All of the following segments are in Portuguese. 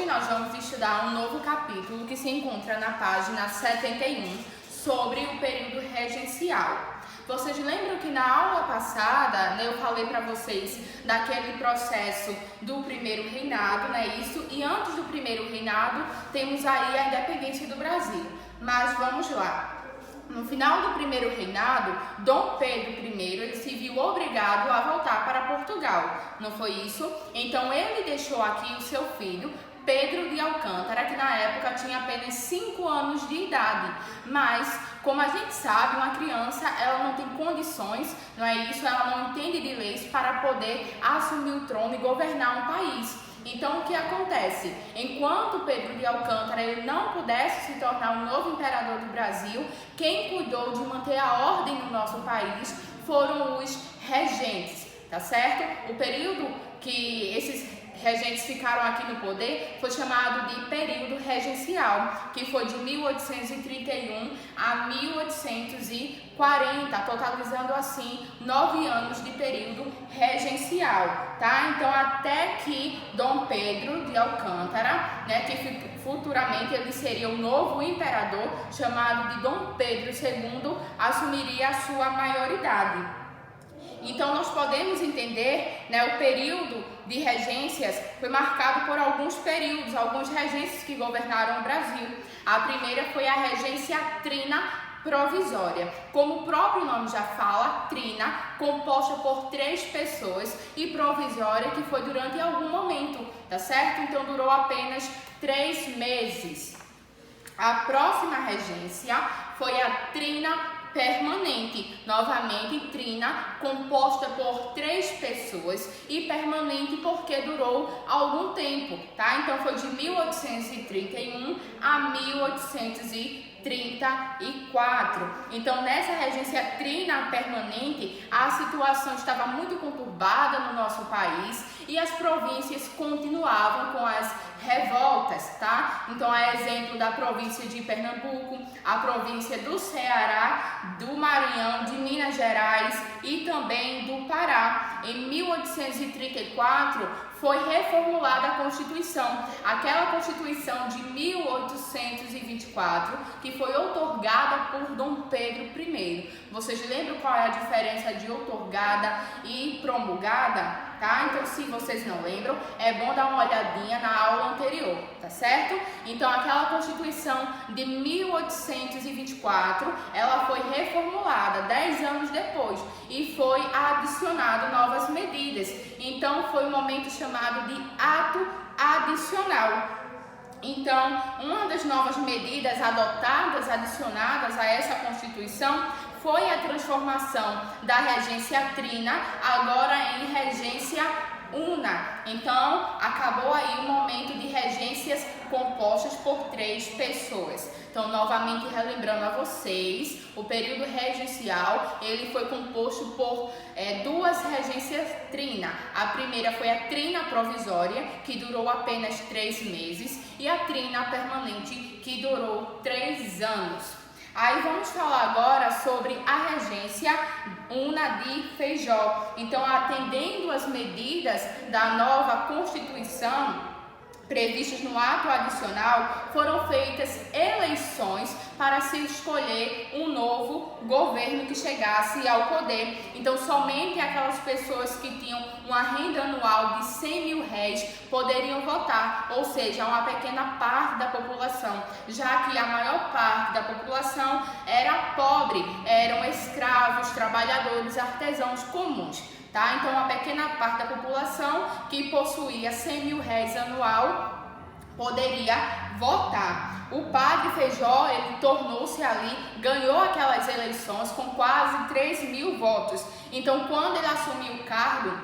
nós vamos estudar um novo capítulo que se encontra na página 71 sobre o período regencial. Vocês lembram que na aula passada, eu falei para vocês daquele processo do primeiro reinado, isso? E antes do primeiro reinado, temos aí a independência do Brasil. Mas vamos lá. No final do primeiro reinado, Dom Pedro I ele se viu obrigado a voltar para Portugal, não foi isso? Então ele deixou aqui o seu filho, Pedro de Alcântara, que na época tinha apenas 5 anos de idade. Mas, como a gente sabe, uma criança ela não tem condições, não é isso? Ela não entende de leis para poder assumir o trono e governar um país. Então, o que acontece? Enquanto Pedro de Alcântara ele não pudesse se tornar o novo imperador do Brasil, quem cuidou de manter a ordem no nosso país foram os regentes, tá certo? O período que esses regentes ficaram aqui no poder foi chamado de período regencial, que foi de 1831 a 1840, totalizando assim 9 anos de período regencial, tá? Então até que Dom Pedro de Alcântara, que futuramente ele seria o novo imperador, chamado de Dom Pedro II, assumiria a sua maioridade. Então, nós podemos entender, o período de regências foi marcado por alguns períodos, alguns regentes que governaram o Brasil. A primeira foi a regência trina provisória. Como o próprio nome já fala, trina, composta por 3 pessoas, e provisória, que foi durante algum momento, tá certo? Então, durou apenas 3 meses. A próxima regência foi a trina permanente, novamente trina, composta por 3 pessoas, e permanente porque durou algum tempo, tá? Então foi de 1831 a 1834. Então nessa regência trina permanente, a situação estava muito conturbada no nosso país e as províncias continuavam com as revoltas, tá? Então é exemplo da província de Pernambuco, a província do Ceará, do Maranhão, de Minas Gerais e também do Pará. Em 1834 foi reformulada a Constituição, aquela Constituição de 1824, que foi outorgada por Dom Pedro I. Vocês lembram qual é a diferença de outorgada e promulgada? Tá? Então, se vocês não lembram, é bom dar uma olhadinha na aula anterior, tá certo? Então, aquela Constituição de 1824, ela foi reformulada 10 anos depois e foi adicionado novas medidas. Então, foi um momento chamado de ato adicional. Então, uma das novas medidas adotadas, adicionadas a essa Constituição, foi a transformação da regência trina agora em regência una. Então, acabou aí o momento de regências compostas por 3 pessoas. Então, novamente relembrando a vocês, o período regencial, ele foi composto por 2 regências trina. A primeira foi a trina provisória, que durou apenas 3 meses, e a trina permanente, que durou 3 anos. Aí vamos falar agora sobre a regência una de Feijó. Então, atendendo às medidas da nova Constituição previstas no ato adicional, foram feitas eleições para se escolher um novo governo que chegasse ao poder. Então, somente aquelas pessoas que tinham uma renda anual de 100 mil réis poderiam votar, ou seja, uma pequena parte da população, já que a maior parte da população era pobre, eram escravos, trabalhadores, artesãos comuns. Tá? Então, uma pequena parte da população que possuía 100 mil réis anual poderia votar. O padre Feijó, ele tornou-se ali, ganhou aquelas eleições com quase 3 mil votos. Então, quando ele assumiu o cargo,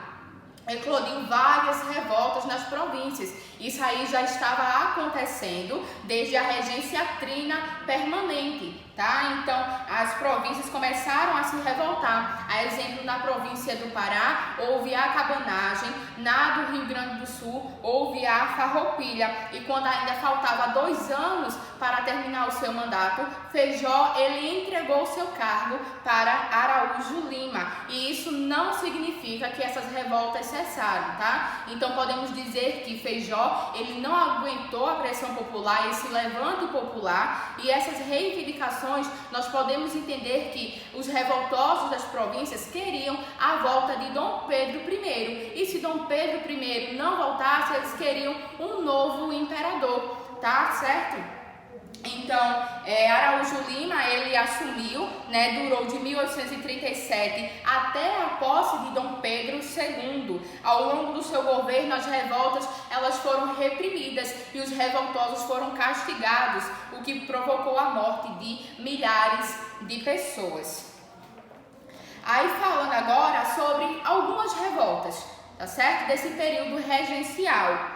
eclodiu várias revoltas nas províncias. Isso aí já estava acontecendo desde a regência trina permanente, tá? Então, as províncias começaram a se revoltar. A exemplo, na província do Pará, houve a cabanagem, na do Rio Grande do Sul, houve a farroupilha. E quando ainda faltava 2 anos para terminar o seu mandato, Feijó, ele entregou o seu cargo para Araújo Lima. E isso não significa que essas revoltas necessário, tá? Então podemos dizer que Feijó, ele não aguentou a pressão popular, esse levante popular, e essas reivindicações nós podemos entender que os revoltosos das províncias queriam a volta de Dom Pedro I, e se Dom Pedro I não voltasse, eles queriam um novo imperador, tá certo? Então, Araújo Lima, ele assumiu, durou de 1837 até a posse de Dom Pedro II. Ao longo do seu governo, as revoltas elas foram reprimidas e os revoltosos foram castigados, o que provocou a morte de milhares de pessoas. Aí falando agora sobre algumas revoltas, tá certo? Desse período regencial.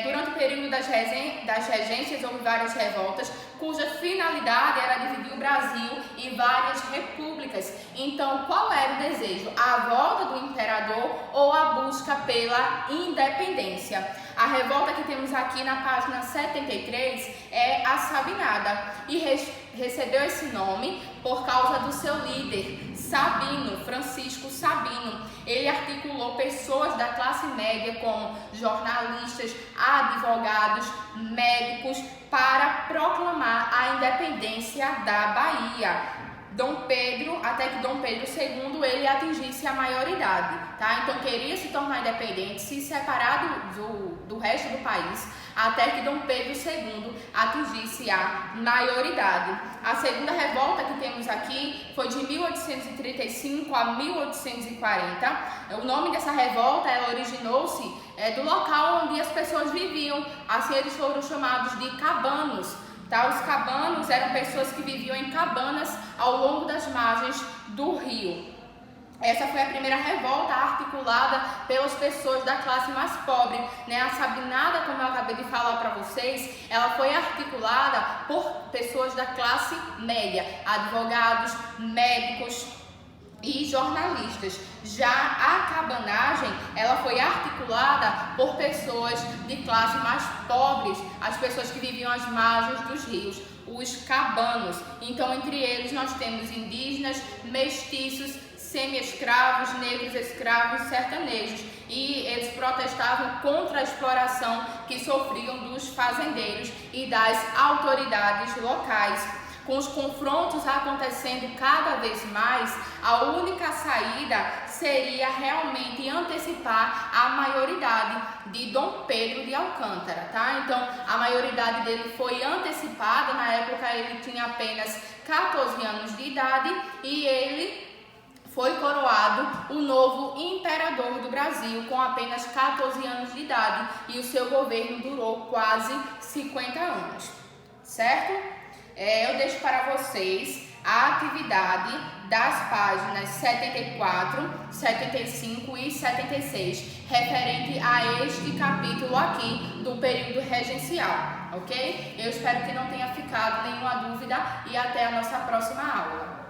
Durante o período das regências houve várias revoltas, cuja finalidade era dividir o Brasil em várias repúblicas. Então, qual era o desejo? A volta do imperador ou a busca pela independência? A revolta que temos aqui na página 73 é a Sabinada e recebeu esse nome por causa do seu líder, Sabino, Francisco Sabino. Ele articulou pessoas da classe média como jornalistas, advogados, médicos para proclamar a independência da Bahia. Até que Dom Pedro II ele atingisse a maioridade, tá? Então queria se tornar independente, se separar do resto do país, até que Dom Pedro II atingisse a maioridade. A segunda revolta que temos aqui foi de 1835 a 1840. O nome dessa revolta ela originou-se do local onde as pessoas viviam, assim eles foram chamados de cabanos. Tá? Os cabanos eram pessoas que viviam em cabanas ao longo das margens do rio. Essa foi a primeira revolta articulada pelas pessoas da classe mais pobre, A Sabinada, como eu acabei de falar para vocês, ela foi articulada por pessoas da classe média, advogados, médicos e jornalistas. Já a cabanagem, ela foi articulada por pessoas de classe mais pobres, as pessoas que viviam às margens dos rios, os cabanos. Então, entre eles nós temos indígenas, mestiços, semi-escravos, negros escravos, sertanejos, e eles protestavam contra a exploração que sofriam dos fazendeiros e das autoridades locais. Com os confrontos acontecendo cada vez mais, a única saída seria realmente antecipar a maioridade de Dom Pedro de Alcântara, tá? Então, a maioridade dele foi antecipada, na época ele tinha apenas 14 anos de idade e ele foi coroado o novo imperador do Brasil com apenas 14 anos de idade e o seu governo durou quase 50 anos, certo? Eu deixo para vocês a atividade das páginas 74, 75 e 76, referente a este capítulo aqui do período regencial, ok? Eu espero que não tenha ficado nenhuma dúvida e até a nossa próxima aula.